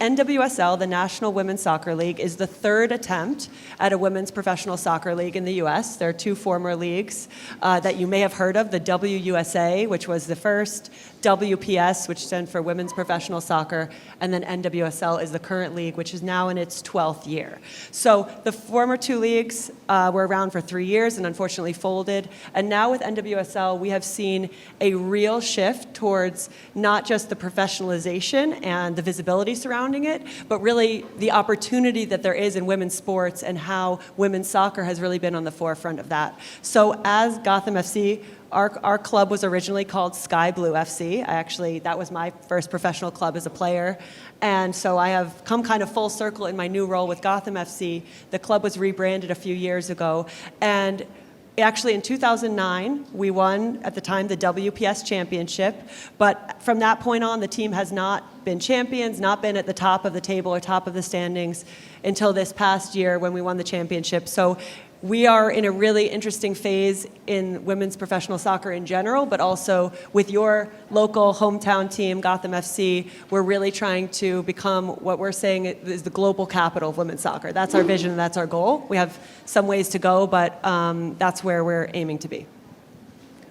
NWSL, the National Women's Soccer League, is the third attempt at a women's professional soccer league in the U.S. There are two former leagues that you may have heard of, the WUSA, which was the first, WPS, which stands for Women's Professional Soccer, and then NWSL is the current league, which is now in its 12th year. So the former two leagues were around for 3 years and unfortunately folded. And now with NWSL, we have seen a real shift towards not just the professionalization and the visibility surrounding it, but really the opportunity that there is in women's sports and how women's soccer has really been on the forefront of that. So as Gotham FC, our club was originally called Sky Blue FC. That was my first professional club as a player. And so I have come kind of full circle in my new role with Gotham FC. The club was rebranded a few years ago. And actually in 2009, we won, at the time, the WPS championship. But from that point on, the team has not been champions, not been at the top of the table or top of the standings until this past year when we won the championship. So we are in a really interesting phase in women's professional soccer in general, but also with your local hometown team, Gotham FC, we're really trying to become what we're saying is the global capital of women's soccer. That's our vision and that's our goal. We have some ways to go, but that's where we're aiming to be.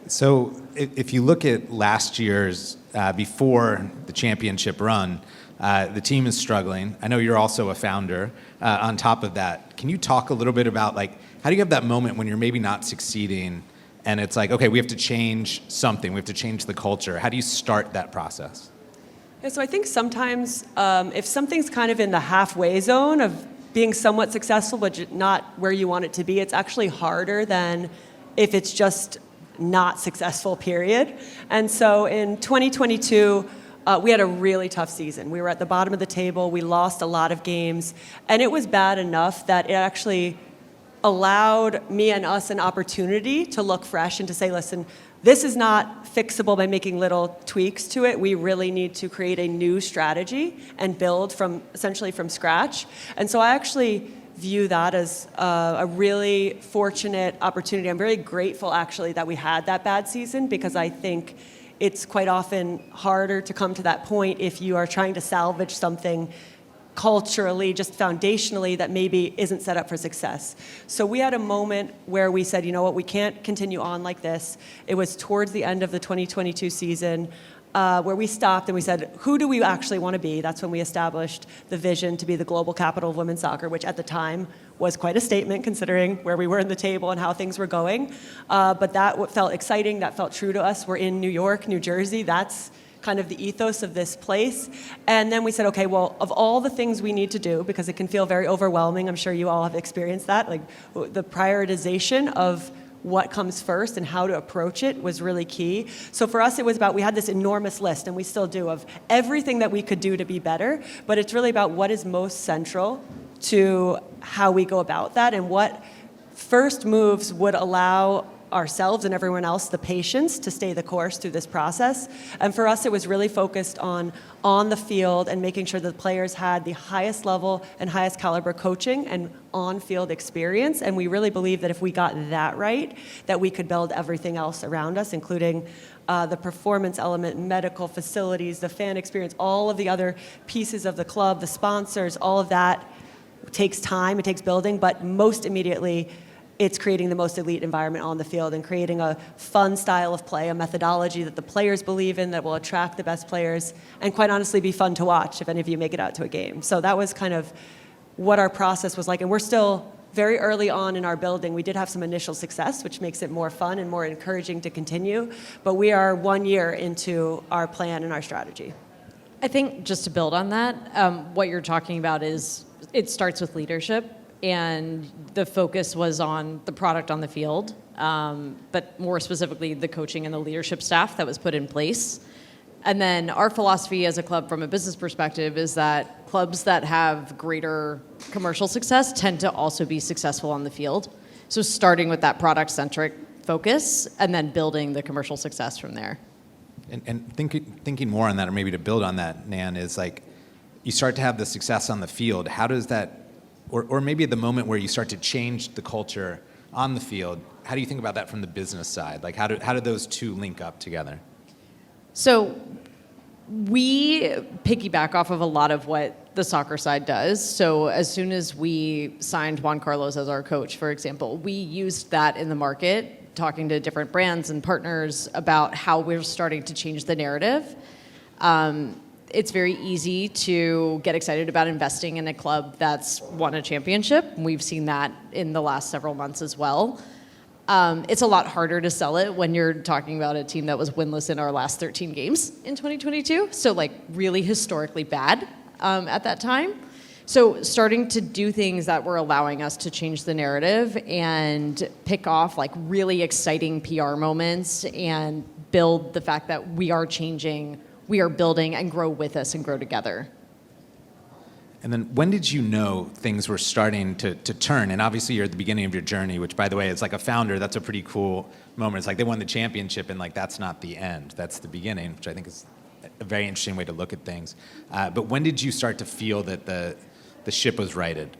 So if you look at last year's, before the championship run, the team is struggling. I know you're also a founder. On top of that, can you talk a little bit about how do you have that moment when you're maybe not succeeding and it's like, okay, we have to change something, we have to change the culture. How do you start that process? Yeah, so I think sometimes if something's kind of in the halfway zone of being somewhat successful but not where you want it to be, it's actually harder than if it's just not successful, period. And so in 2022, we had a really tough season. We were at the bottom of the table. We lost a lot of games. And it was bad enough that it actually allowed me and us an opportunity to look fresh and to say, listen, this is not fixable by making little tweaks to it. We really need to create a new strategy and build essentially from scratch. And so I actually view that as a really fortunate opportunity. I'm very grateful, actually, that we had that bad season, because I think it's quite often harder to come to that point if you are trying to salvage something culturally, just foundationally, that maybe isn't set up for success. So we had a moment where we said, you know what, we can't continue on like this. It was towards the end of the 2022 season where we stopped and we said, who do we actually want to be? That's when we established the vision to be the global capital of women's soccer, which at the time was quite a statement considering where we were in the table and how things were going. But that felt exciting, that felt true to us. We're in New York, New Jersey. That's kind of the ethos of this place. And then we said, okay, well, of all the things we need to do, because it can feel very overwhelming, I'm sure you all have experienced that, like the prioritization of what comes first and how to approach it was really key. So for us, it was about, we had this enormous list, and we still do, of everything that we could do to be better, but it's really about what is most central to how we go about that and what first moves would allow ourselves and everyone else the patience to stay the course through this process. And for us, it was really focused on the field and making sure that the players had the highest level and highest caliber coaching and on-field experience. And we really believe that if we got that right, that we could build everything else around us, including the performance element, medical facilities, the fan experience, all of the other pieces of the club, the sponsors, all of that takes time, it takes building, but most immediately, it's creating the most elite environment on the field and creating a fun style of play, a methodology that the players believe in that will attract the best players and quite honestly be fun to watch if any of you make it out to a game. So that was kind of what our process was like. And we're still very early on in our building. We did have some initial success, which makes it more fun and more encouraging to continue. But we are 1 year into our plan and our strategy. I think just to build on that, what you're talking about is it starts with leadership. And the focus was on the product on the field, but more specifically, the coaching and the leadership staff that was put in place. And then our philosophy as a club from a business perspective is that clubs that have greater commercial success tend to also be successful on the field. So starting with that product-centric focus and then building the commercial success from there. And thinking more on that, or maybe to build on that, Nan, is like you start to have the success on the field. How does that, or maybe at the moment where you start to change the culture on the field, how do you think about that from the business side? Like how do those two link up together? So we piggyback off of a lot of what the soccer side does. So as soon as we signed Juan Carlos as our coach, for example, we used that in the market, talking to different brands and partners about how we're starting to change the narrative. It's very easy to get excited about investing in a club that's won a championship. We've seen that in the last several months as well. It's a lot harder to sell it when you're talking about a team that was winless in our last 13 games in 2022. So like really historically bad at that time. So starting to do things that were allowing us to change the narrative and pick off like really exciting PR moments and build the fact that we are changing, we are building, and grow with us and grow together. And then when did you know things were starting to turn? And obviously you're at the beginning of your journey, which by the way, is like a founder, that's a pretty cool moment. It's like they won the championship and like that's not the end, that's the beginning, which I think is a very interesting way to look at things. But when did you start to feel that the ship was righted?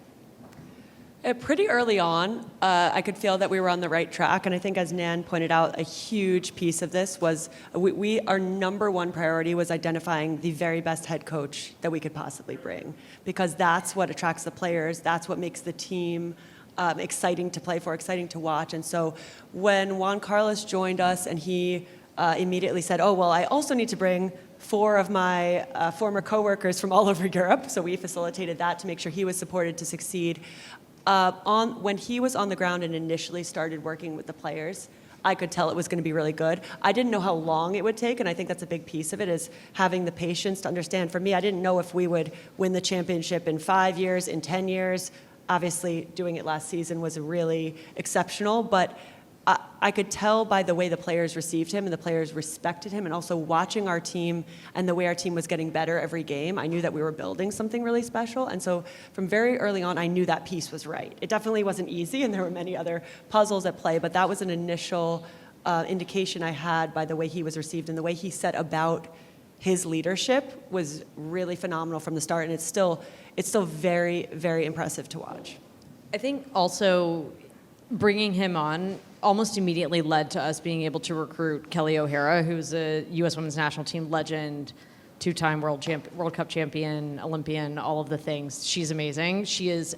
Pretty early on, I could feel that we were on the right track. And I think as Nan pointed out, a huge piece of this was our number one priority was identifying the very best head coach that we could possibly bring. Because that's what attracts the players. That's what makes the team exciting to play for, exciting to watch. And so when Juan Carlos joined us and he immediately said, oh, well, I also need to bring 4 of my former coworkers from all over Europe. So we facilitated that to make sure he was supported to succeed. When he was on the ground and initially started working with the players, I could tell it was going to be really good. I didn't know how long it would take, and I think that's a big piece of it, is having the patience to understand. For me, I didn't know if we would win the championship in 5 years, in 10 years. Obviously, doing it last season was really exceptional, but I could tell by the way the players received him and the players respected him, and also watching our team and the way our team was getting better every game, I knew that we were building something really special. And so from very early on, I knew that piece was right. It definitely wasn't easy, and there were many other puzzles at play, but that was an initial indication I had by the way he was received, and the way he set about his leadership was really phenomenal from the start, and it's still very, very impressive to watch. I think also bringing him on almost immediately led to us being able to recruit Kelly O'Hara, who's a U.S. Women's National Team legend, 2-time World Cup champion, Olympian, all of the things. She's amazing. She is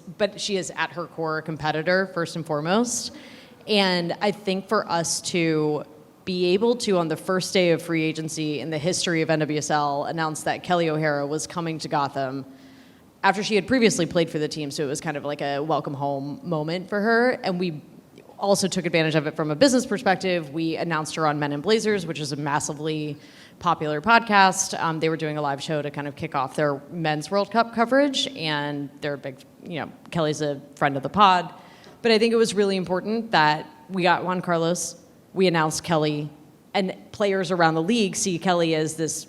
at her core a competitor first and foremost. And I think for us to be able to, on the first day of free agency in the history of NWSL, announce that Kelly O'Hara was coming to Gotham after she had previously played for the team, so it was kind of like a welcome home moment for her. And we also took advantage of it from a business perspective. We announced her on Men in Blazers, which is a massively popular podcast. They were doing a live show to kind of kick off their Men's World Cup coverage, and they're a big, Kelly's a friend of the pod. But I think it was really important that we got Juan Carlos, we announced Kelly, and players around the league see Kelly as this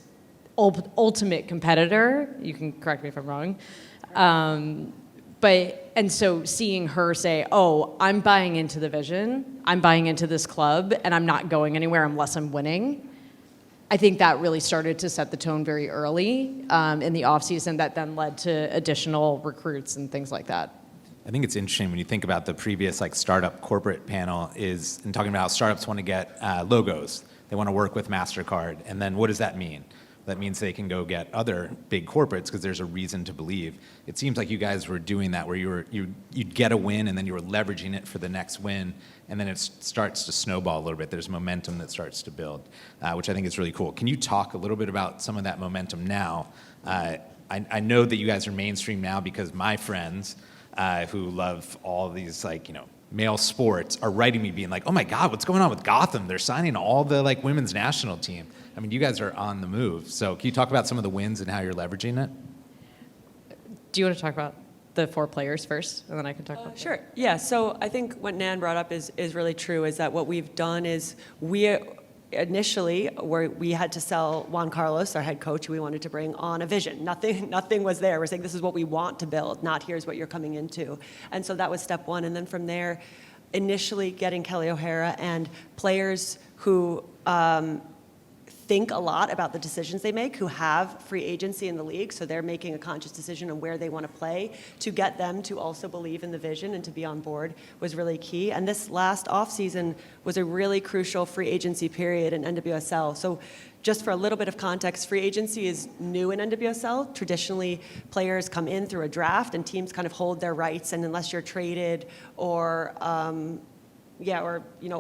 ultimate competitor. You can correct me if I'm wrong. And so seeing her say, oh, I'm buying into the vision, I'm buying into this club, and I'm not going anywhere unless I'm winning, I think that really started to set the tone very early in the offseason, that then led to additional recruits and things like that. I think it's interesting when you think about the previous startup corporate panel and talking about how startups want to get logos. They want to work with MasterCard. And then what does that mean? That means they can go get other big corporates because there's a reason to believe. It seems like you guys were doing that, where you'd get a win and then you were leveraging it for the next win, and then it starts to snowball a little bit. There's momentum that starts to build, which I think is really cool. Can you talk a little bit about some of that momentum now? I know that you guys are mainstream now because my friends who love all these male sports are writing me being like, oh my God, what's going on with Gotham? They're signing all the women's national team. I mean, you guys are on the move. So can you talk about some of the wins and how you're leveraging it? Do you want to talk about the 4 players first, and then I can talk about Sure. Yeah. So I think what Nan brought up is really true, is that what we've done is we had to sell Juan Carlos, our head coach, who we wanted to bring on a vision. Nothing was there. We're saying this is what we want to build, not here's what you're coming into. And so that was step 1. And then from there, initially getting Kelly O'Hara and players who think a lot about the decisions they make, who have free agency in the league, so they're making a conscious decision on where they want to play, to get them to also believe in the vision and to be on board was really key. And this last offseason was a really crucial free agency period in NWSL. So just for a little bit of context, free agency is new in NWSL. Traditionally, players come in through a draft and teams kind of hold their rights, and unless you're traded or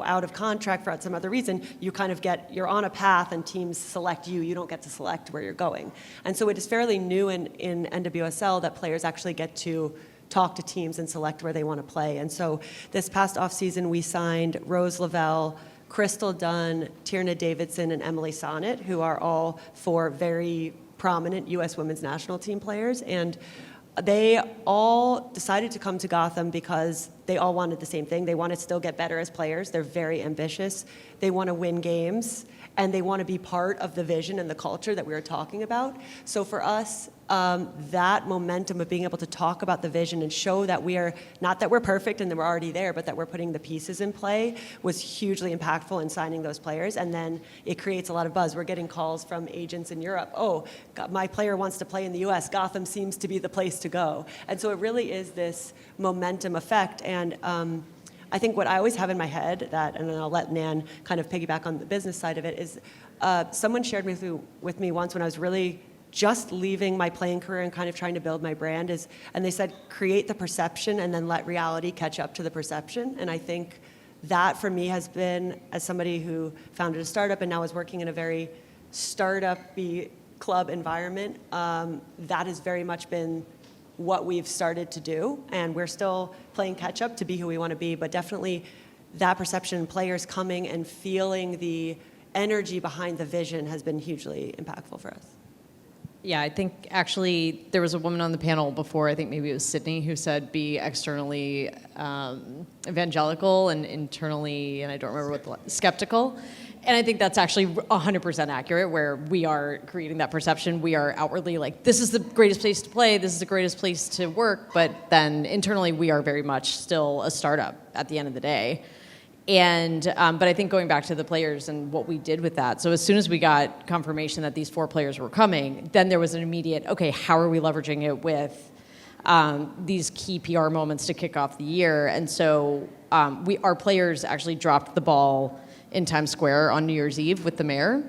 out of contract for some other reason, you're on a path and teams select you. You don't get to select where you're going. And so it is fairly new in NWSL that players actually get to talk to teams and select where they want to play. And so this past offseason, we signed Rose Lavelle, Crystal Dunn, Tierna Davidson, and Emily Sonnet, who are all four very prominent U.S. women's national team players. And they all decided to come to Gotham because they all wanted the same thing. They want to still get better as players. They're very ambitious. They want to win games, and they want to be part of the vision and the culture that we were talking about. So for us, that momentum of being able to talk about the vision and show that not that we're perfect and that we're already there, but that we're putting the pieces in play was hugely impactful in signing those players. And then it creates a lot of buzz. We're getting calls from agents in Europe. Oh, my player wants to play in the US. Gotham seems to be the place to go. And so it really is this momentum effect. And I think what I always have in my head, and then I'll let Nan kind of piggyback on the business side of it, is someone shared with me once when I was really just leaving my playing career and kind of trying to build my brand, and they said, create the perception and then let reality catch up to the perception. And I think that for me has been, as somebody who founded a startup and now is working in a very startup-y club environment, that has very much been what we've started to do. And we're still playing catch up to be who we want to be, but definitely that perception, players coming and feeling the energy behind the vision has been hugely impactful for us. Yeah, I think actually there was a woman on the panel before, I think maybe it was Sydney, who said be externally evangelical and internally, and I don't remember skeptical. And I think that's actually 100% accurate, where we are creating that perception. We are outwardly like, this is the greatest place to play, this is the greatest place to work, but then internally we are very much still a startup at the end of the day. And but I think going back to the players and what we did with that, so as soon as we got confirmation that these 4 players were coming, then there was an immediate, okay, how are we leveraging it with these key PR moments to kick off the year? And so our players actually dropped the ball in Times Square on New Year's Eve with the mayor.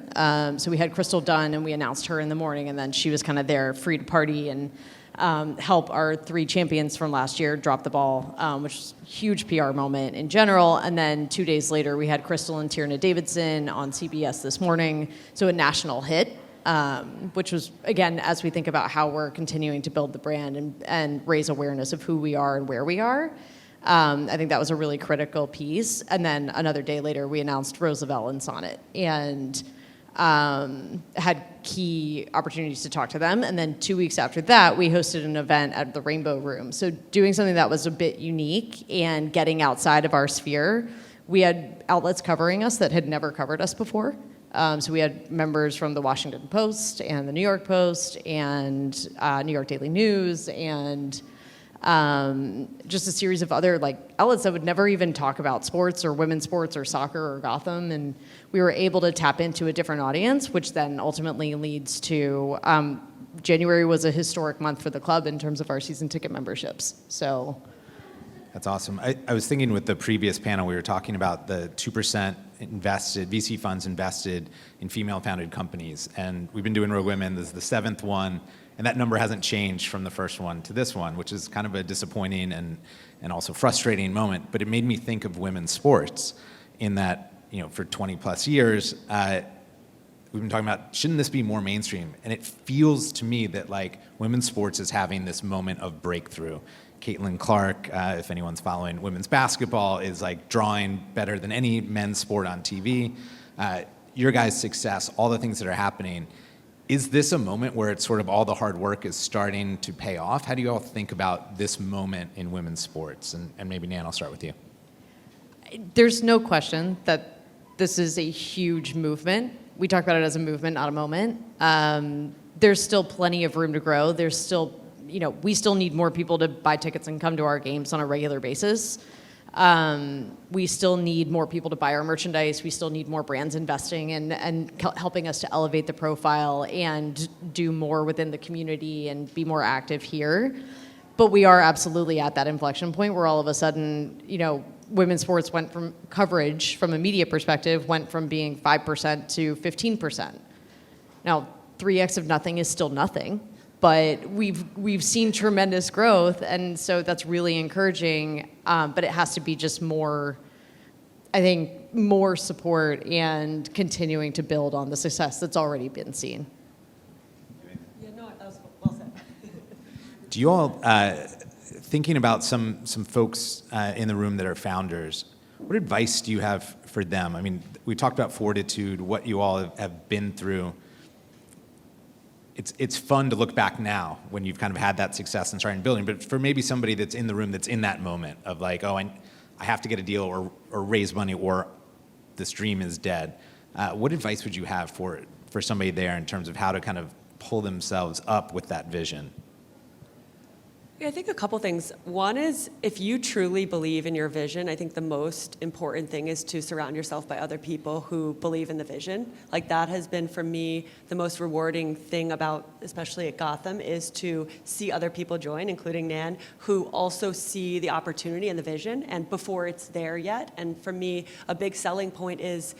So we had Crystal Dunn, and we announced her in the morning, and then she was kind of there free to party and help our 3 champions from last year drop the ball, which was a huge PR moment in general. And then 2 days later, we had Crystal and Tierna Davidson on CBS This Morning, so a national hit, which was, again, as we think about how we're continuing to build the brand and raise awareness of who we are and where we are, I think that was a really critical piece. And then another day later, we announced Rose Lavelle and Sonnet, and had key opportunities to talk to them. And then 2 weeks after that, we hosted an event at the Rainbow Room. So doing something that was a bit unique and getting outside of our sphere. We had outlets covering us that had never covered us before. So we had members from the Washington Post and the New York Post and New York Daily News and just a series of other outlets that would never even talk about sports or women's sports or soccer or Gotham, and we were able to tap into a different audience, which then ultimately leads to January was a historic month for the club in terms of our season ticket memberships. So that's awesome. I was thinking with the previous panel, we were talking about the 2% invested, VC funds invested in female-founded companies, and we've been doing Rogue Women. This is the 7th one. And that number hasn't changed from the first one to this one, which is kind of a disappointing and also frustrating moment. But it made me think of women's sports in that, for 20 plus years, we've been talking about, shouldn't this be more mainstream? And it feels to me that women's sports is having this moment of breakthrough. Caitlin Clark, if anyone's following women's basketball, is drawing better than any men's sport on TV. Your guys' success, all the things that are happening. Is this a moment where it's sort of all the hard work is starting to pay off? How do you all think about this moment in women's sports? And maybe, Nan, I'll start with you. There's no question that this is a huge movement. We talk about it as a movement, not a moment. There's still plenty of room to grow. There's still, we still need more people to buy tickets and come to our games on a regular basis. We still need more people to buy our merchandise. We still need more brands investing and helping us to elevate the profile and do more within the community and be more active here. But we are absolutely at that inflection point where all of a sudden, women's sports went from coverage from a media perspective went from being 5% to 15%. Now, 3x of nothing is still nothing, but we've seen tremendous growth, and so that's really encouraging. But it has to be just more, I think, more support and continuing to build on the success that's already been seen. Yeah, no, that was well said. Do you all, thinking about some folks in the room that are founders, what advice do you have for them? I mean, we talked about fortitude, what you all have been through. It's fun to look back now when you've kind of had that success and starting building, but for maybe somebody that's in the room that's in that moment of like, oh, I have to get a deal or raise money or this dream is dead. What advice would you have for somebody there in terms of how to kind of pull themselves up with that vision? Yeah, I think a couple things. One is if you truly believe in your vision, I think the most important thing is to surround yourself by other people who believe in the vision. Like that has been for me the most rewarding thing about, especially at Gotham, is to see other people join, including Nan, who also see the opportunity and the vision and before it's there yet. And for me, a big selling point is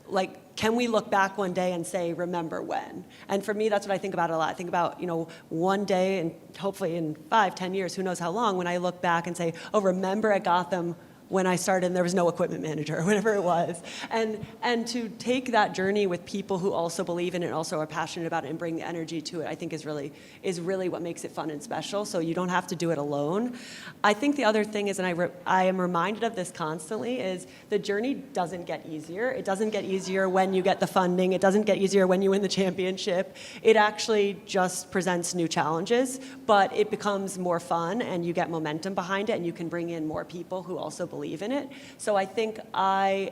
like, can we look back one day and say, remember when? And for me, that's what I think about a lot. I think about, one day and hopefully in 5-10 years, who knows how long, when I look back and say, oh, remember at Gotham when I started and there was no equipment manager or whatever it was. And to take that journey with people who also believe in it and also are passionate about it and bring the energy to it, I think is really what makes it fun and special. So you don't have to do it alone. I think the other thing is, and I am reminded of this constantly, is the journey doesn't get easier. It doesn't get easier when you get the funding. It doesn't get easier when you win the championship. It actually just presents new challenges, but it becomes more fun and you get momentum behind it and you can bring in more people who also believe in it. So I think I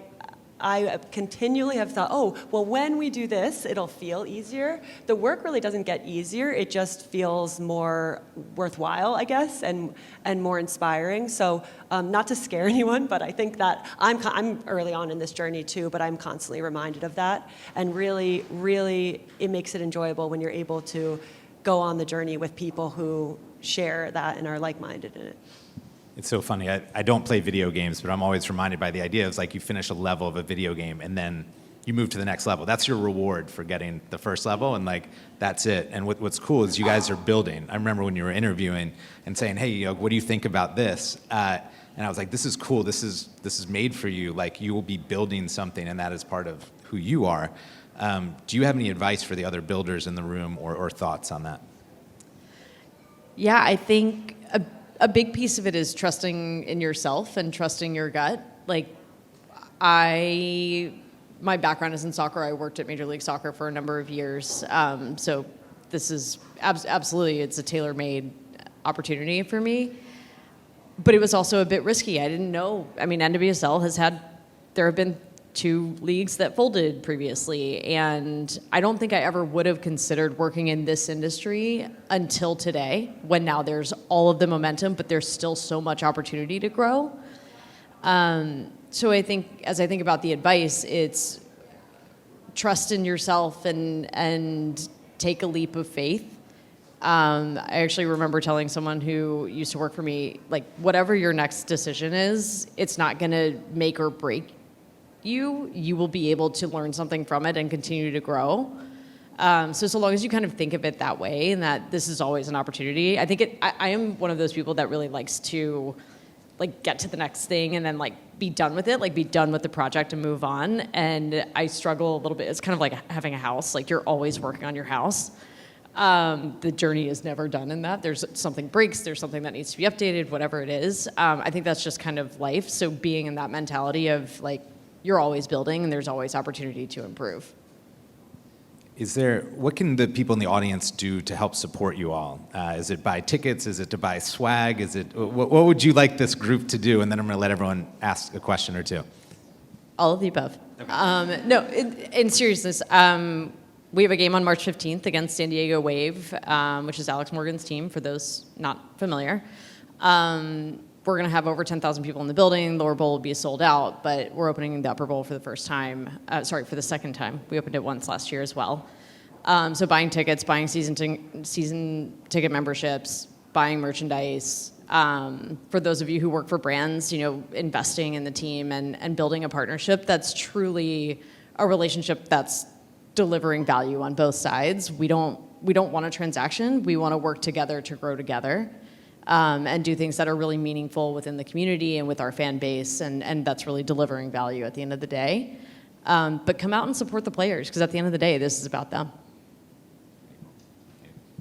continually have thought, oh, well, when we do this, it'll feel easier. The work really doesn't get easier. It just feels more worthwhile, I guess, and more inspiring. So not to scare anyone, but I think that I'm early on in this journey too, but I'm constantly reminded of that. And really, really, it makes it enjoyable when you're able to go on the journey with people who share that and are like-minded in it. It's so funny. I don't play video games, but I'm always reminded by the idea. It's like you finish a level of a video game and then you move to the next level. That's your reward for getting the first level, and like that's it. And what's cool is you guys are building. I remember when you were interviewing and saying, "Hey, what do you think about this?" And I was like, "This is cool. This is made for you. Like you will be building something, and that is part of who you are." Do you have any advice for the other builders in the room or thoughts on that? Yeah, I think a big piece of it is trusting in yourself and trusting your gut. Like, my background is in soccer. I worked at Major League Soccer for a number of years. So this is absolutely, it's a tailor-made opportunity for me. But it was also a bit risky. I didn't know. I mean, NWSL there have been 2 leagues that folded previously, and I don't think I ever would have considered working in this industry until today, when now there's all of the momentum, but there's still so much opportunity to grow. So I think, as I think about the advice, it's trust in yourself and take a leap of faith. I actually remember telling someone who used to work for me, like, whatever your next decision is, it's not going to make or break you will be able to learn something from it and continue to grow. So long as you kind of think of it that way and that this is always an opportunity, I think I am one of those people that really likes to like get to the next thing and then like be done with it, like be done with the project and move on. And I struggle a little bit. It's kind of like having a house, like you're always working on your house. The journey is never done in that. There's something breaks, there's something that needs to be updated, whatever it is. I think that's just kind of life. So being in that mentality of like, you're always building and there's always opportunity to improve. What can the people in the audience do to help support you all? Is it buy tickets? Is it to buy swag? What would you like this group to do? And then I'm going to let everyone ask a question or two. All of the above. Okay. No, in seriousness, we have a game on March 15th against San Diego Wave, which is Alex Morgan's team, for those not familiar. we're going to have over 10,000 people in the building. Lower Bowl will be sold out, but we're opening the Upper Bowl for the first time. For the second time. We opened it once last year as well. So buying tickets, buying season ticket memberships, buying merchandise. For those of you who work for brands, investing in the team and building a partnership that's truly a relationship that's delivering value on both sides. We don't want a transaction. We want to work together to grow together, and do things that are really meaningful within the community and with our fan base, and that's really delivering value at the end of the day. But come out and support the players, because at the end of the day, this is about them.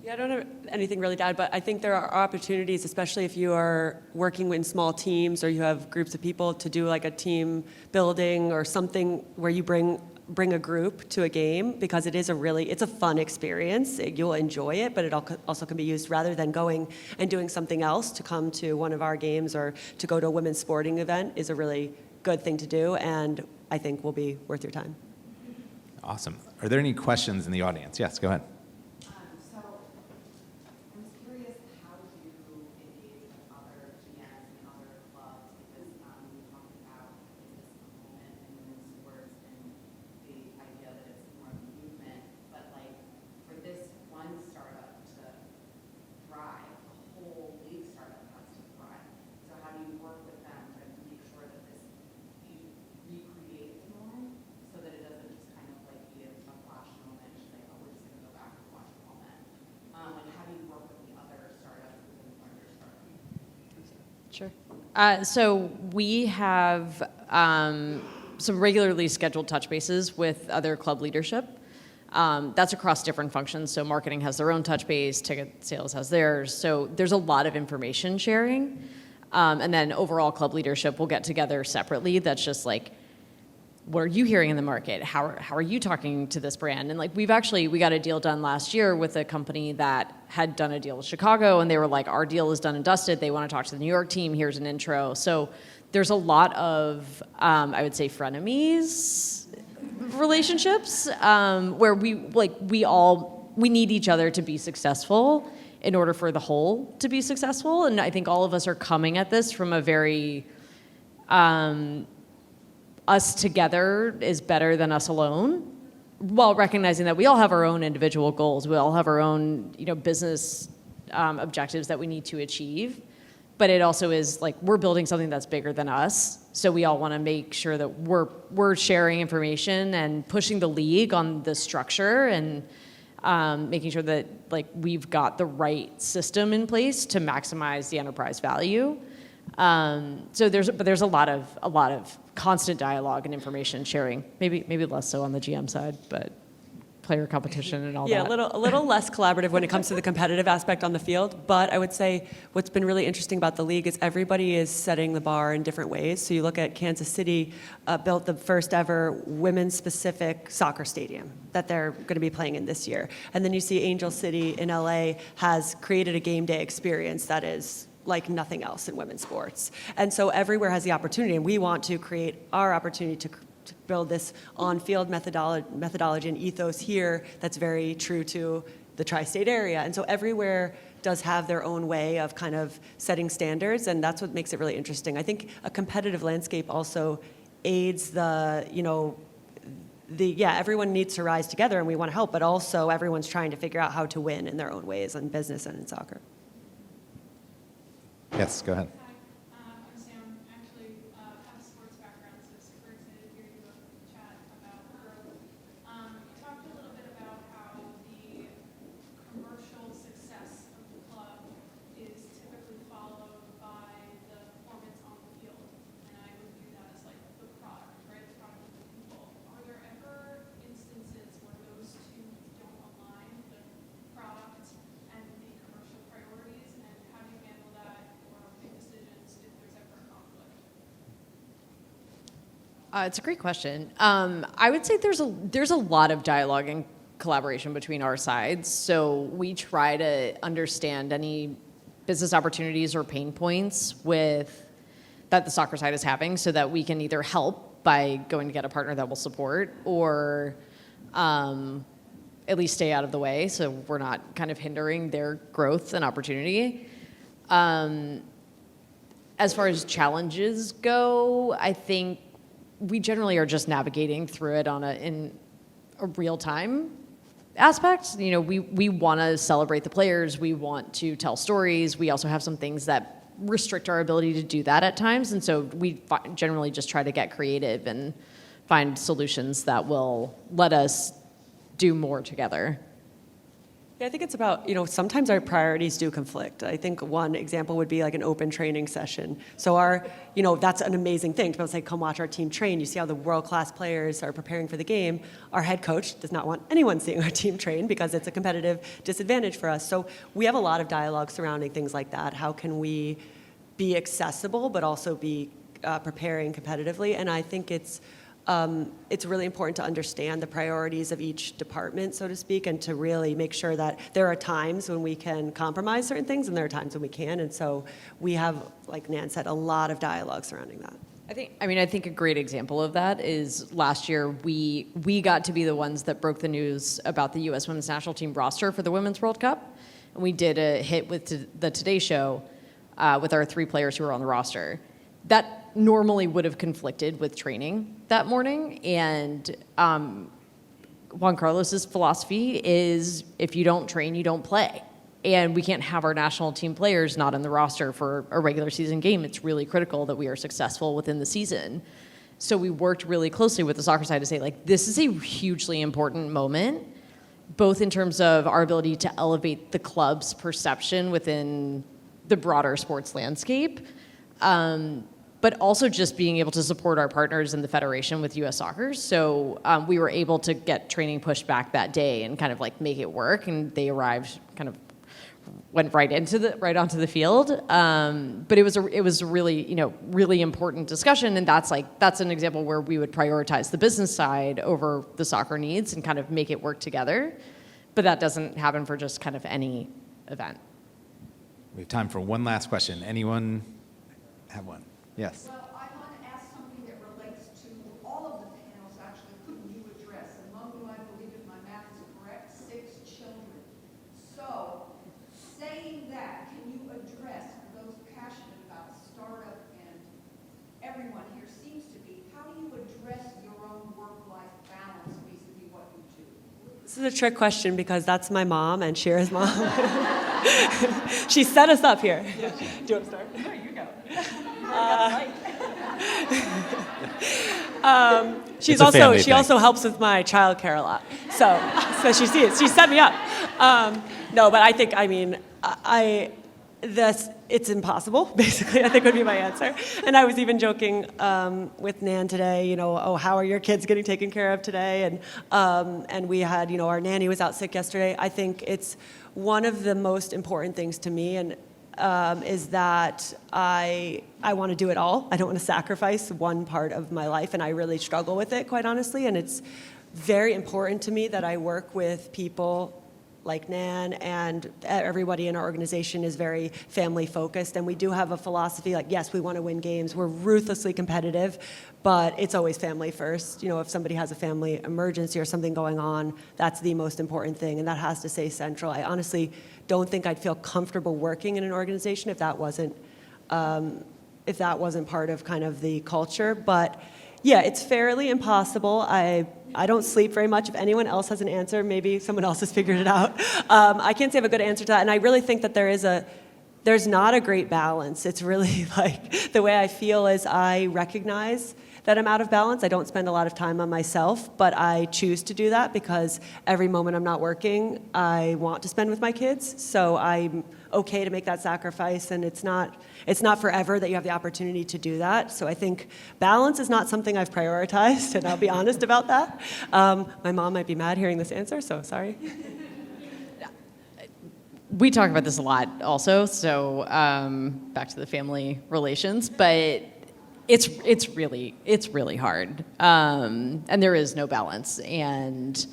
Yeah, I don't have anything really to add, but I think there are opportunities, especially if you are working in small teams or you have groups of people, to do like a team building or something where you bring a group to a game, because it's a fun experience. You'll enjoy it, but it also can be used rather than going and doing something else. To come to one of our games or to go to a women's sporting event is a really good thing to do, and I think will be worth your time. Awesome. Are there any questions in the audience? Yes, go ahead. So I was curious, how do you engage with other GMs and other clubs? Because we talked about this moment in women's sports and the idea that it's more of a movement, but like for this one startup to thrive, the whole league startup has to thrive. So how do you work with them to make sure that you recreate the moment so that it doesn't just kind of like be a flash moment, just like, oh, we're just going to go back and watch the moment. Like how do you work with the other startups within the larger startup? Sure. So we have some regularly scheduled touch bases with other club leadership. That's across different functions. So marketing has their own touch base, ticket sales has theirs. So there's a lot of information sharing. And then overall club leadership will get together separately. That's just like, what are you hearing in the market? How are you talking to this brand? And like we got a deal done last year with a company that had done a deal with Chicago, and they were like, our deal is done and dusted. They want to talk to the New York team. Here's an intro. So there's a lot of, I would say, frenemies relationships, where we need each other to be successful in order for the whole to be successful. And I think all of us are coming at this from a very, us together is better than us alone, while recognizing that we all have our own individual goals. We all have our own, business objectives that we need to achieve. But it also is like we're building something that's bigger than us. So we all want to make sure that we're sharing information and pushing the league on the structure and making sure that like we've got the right system in place to maximize the enterprise value. So there's a lot of constant dialogue and information sharing. Maybe less so on the GM side, but player competition and all that. Yeah, a little less collaborative when it comes to the competitive aspect on the field. But I would say what's been really interesting about the league is everybody is setting the bar in different ways. So you look at Kansas City, built the first ever women's specific soccer stadium that they're going to be playing in this year. And then you see Angel City in LA has created a game day experience that is like nothing else in women's sports. And so everywhere has the opportunity, and we want to create our opportunity to build this on-field methodology and ethos here that's very true to the tri-state area. And so everywhere does have their own way of kind of setting standards, and that's what makes it really interesting. I think a competitive landscape also aids everyone needs to rise together, and we want to help, but also everyone's trying to figure out how to win in their own ways in business and in soccer. Yes, go ahead. Hi, I'm Sam. Actually, have a sports background, so super excited to hear you both chat about growth. You talked a little bit about how the commercial success of the club is typically followed by the performance on the field, and I would view that as like the product, right? The product of the people. Are there ever instances where those two don't align, the product and the commercial priorities, and how do you handle that? Decisions if there's ever a conflict? It's a great question. I would say there's a lot of dialogue and collaboration between our sides. So we try to understand any business opportunities or pain points that the soccer side is having, so that we can either help by going to get a partner that will support, or at least stay out of the way, so we're not kind of hindering their growth and opportunity. as far as challenges go, I think we generally are just navigating through it in a real time aspect. You know, we want to celebrate the players. We want to tell stories. We also have some things that restrict our ability to do that at times. And so we generally just try to get creative and find solutions that will let us do more together. Yeah, I think it's about, sometimes our priorities do conflict. I think one example would be like an open training session. So that's an amazing thing to be able to say, come watch our team train. You see how the world-class players are preparing for the game. Our head coach does not want anyone seeing our team train because it's a competitive disadvantage for us. So we have a lot of dialogue surrounding things like that. How can we be accessible but also be preparing competitively? And I think it's really important to understand the priorities of each department, so to speak, and to really make sure that there are times when we can compromise certain things and there are times when we can. And so we have, like Nan said, a lot of dialogue surrounding that. I think a great example of that is last year we got to be the ones that broke the news about the U.S. Women's National Team roster for the Women's World Cup. And we did a hit with the Today Show with our 3 players who were on the roster. That normally would have conflicted with training that morning, and Juan Carlos's philosophy is if you don't train, you don't play. And we can't have our national team players not in the roster for a regular season game. It's really critical that we are successful within the season. So we worked really closely with the soccer side to say, like, this is a hugely important moment, both in terms of our ability to elevate the club's perception within the broader sports landscape, but also just being able to support our partners in the federation with U.S. Soccer. So we were able to get training pushed back that day and kind of like make it work. And they arrived, kind of went right onto the field. But it was a really, really important discussion. And that's an example where we would prioritize the business side over the soccer needs and kind of make it work together. But that doesn't happen for just kind of any event. We have time for one last question. Anyone have one? Yes. Well, I want to ask something that relates to all of the panels, actually, couldn't you address? Among you, I believe, if my math is correct, 6 children. So, saying that, can you address, for those passionate about startup, and everyone here seems to be, how do you address your own work-life balance vis-a-vis what you do? This is a trick question because that's my mom and Shira's mom. She set us up here. Do you want to start? No, you go. She also helps with my childcare a lot. So she set me up. No, but I think, it's impossible, basically, I think would be my answer. And I was even joking with Nan today, how are your kids getting taken care of today? And we had, our nanny was out sick yesterday. I think it's one of the most important things to me, and is that I want to do it all. I don't want to sacrifice one part of my life, and I really struggle with it, quite honestly. And it's very important to me that I work with people like Nan, and everybody in our organization is very family focused. And we do have a philosophy like, yes, we want to win games. We're ruthlessly competitive, but it's always family first. If somebody has a family emergency or something going on, that's the most important thing, and that has to stay central. I honestly don't think I'd feel comfortable working in an organization if that wasn't part of kind of the culture. But yeah, it's fairly impossible. I don't sleep very much. If anyone else has an answer, maybe someone else has figured it out. I can't say I have a good answer to that. And I really think that there's not a great balance. It's really like the way I feel is I recognize that I'm out of balance. I don't spend a lot of time on myself, but I choose to do that because every moment I'm not working, I want to spend with my kids. So I'm okay to make that sacrifice, and it's not forever that you have the opportunity to do that. So I think balance is not something I've prioritized, and I'll be honest about that. My mom might be mad hearing this answer, so sorry. We talk about this a lot also, so back to the family relations, but it's really hard, and there is no balance. And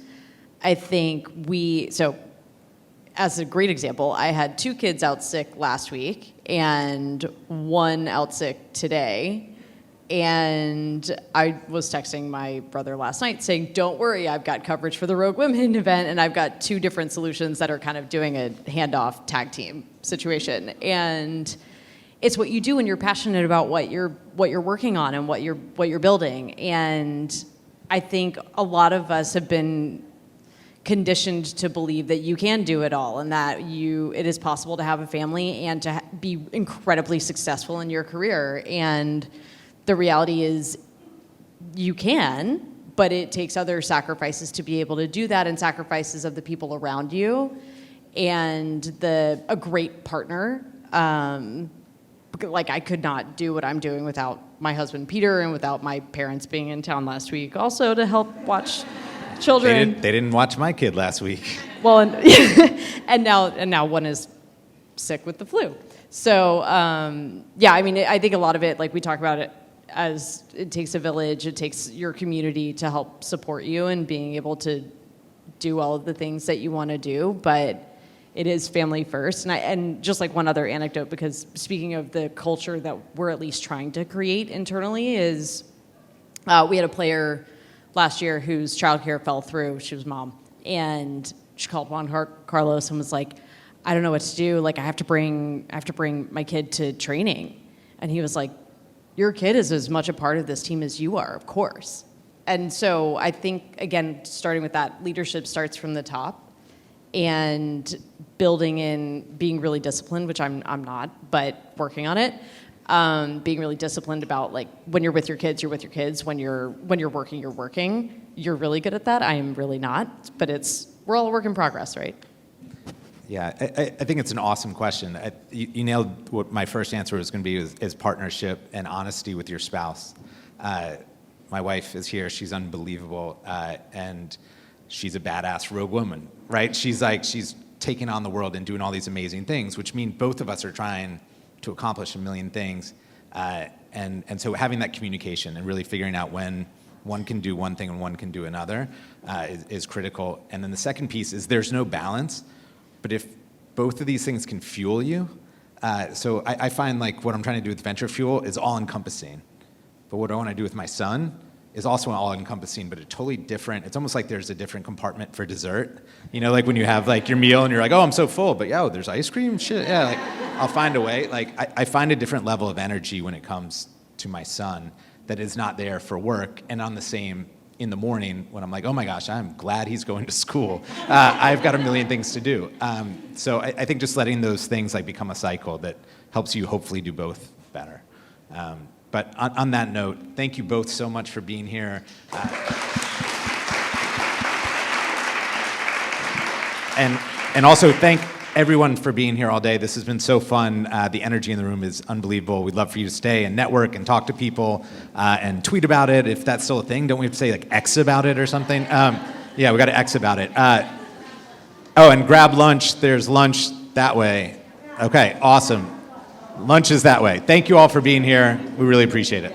I think as a great example, I had 2 kids out sick last week and 1 out sick today. And I was texting my brother last night saying, don't worry, I've got coverage for the Rogue Women event, and I've got 2 different solutions that are kind of doing a handoff tag team situation. And it's what you do when you're passionate about what you're working on and what you're building. And I think a lot of us have been conditioned to believe that you can do it all and that it is possible to have a family and to be incredibly successful in your career. And the reality is you can, but it takes other sacrifices to be able to do that, and sacrifices of the people around you and a great partner. Like, I could not do what I'm doing without my husband Peter and without my parents being in town last week also to help watch children. They didn't watch my kid last week. Well, and now one is sick with the flu. So yeah, I mean, I think a lot of it, like we talk about it, as it takes a village, it takes your community to help support you and being able to do all of the things that you want to do, but it is family first. And just like one other anecdote, because speaking of the culture that we're at least trying to create internally, is we had a player last year whose childcare fell through. She was mom, and she called Juan Carlos and was like, I don't know what to do. Like, I have to bring my kid to training. And he was like, your kid is as much a part of this team as you are, of course. And so I think, again, starting with that, leadership starts from the top, and building in being really disciplined, which I'm not, but working on it. Being really disciplined about, like, when you're with your kids, you're with your kids. When you're working, you're working. You're really good at that. I am really not, but we're all a work in progress, right? Yeah, I think it's an awesome question. You nailed what my first answer was going to be, is partnership and honesty with your spouse. My wife is here. She's unbelievable, and she's a badass rogue woman, right? She's taking on the world and doing all these amazing things, which mean both of us are trying to accomplish a million things. And so having that communication and really figuring out when one can do one thing and one can do another is critical. And then the second piece is there's no balance, but if both of these things can fuel you, so I find, like, what I'm trying to do with VentureFuel is all-encompassing. But what I want to do with my son is also all-encompassing, but it's totally different. It's almost like there's a different compartment for dessert. You know, like when you have, like, your meal and you're like, oh, I'm so full, but yeah, there's ice cream, shit, yeah, like, I'll find a way. Like, I find a different level of energy when it comes to my son that is not there for work, and on the same in the morning when I'm like, oh my gosh, I'm glad he's going to school. I've got a million things to do. So I think just letting those things, like, become a cycle that helps you hopefully do both better. But on that note, thank you both so much for being here. And also thank everyone for being here all day. This has been so fun. The energy in the room is unbelievable. We'd love for you to stay and network and talk to people and tweet about it, if that's still a thing. Don't we have to say, like, X about it or something? Yeah, we got to X about it. Oh, and grab lunch. There's lunch that way. Okay, awesome. Lunch is that way. Thank you all for being here. We really appreciate it.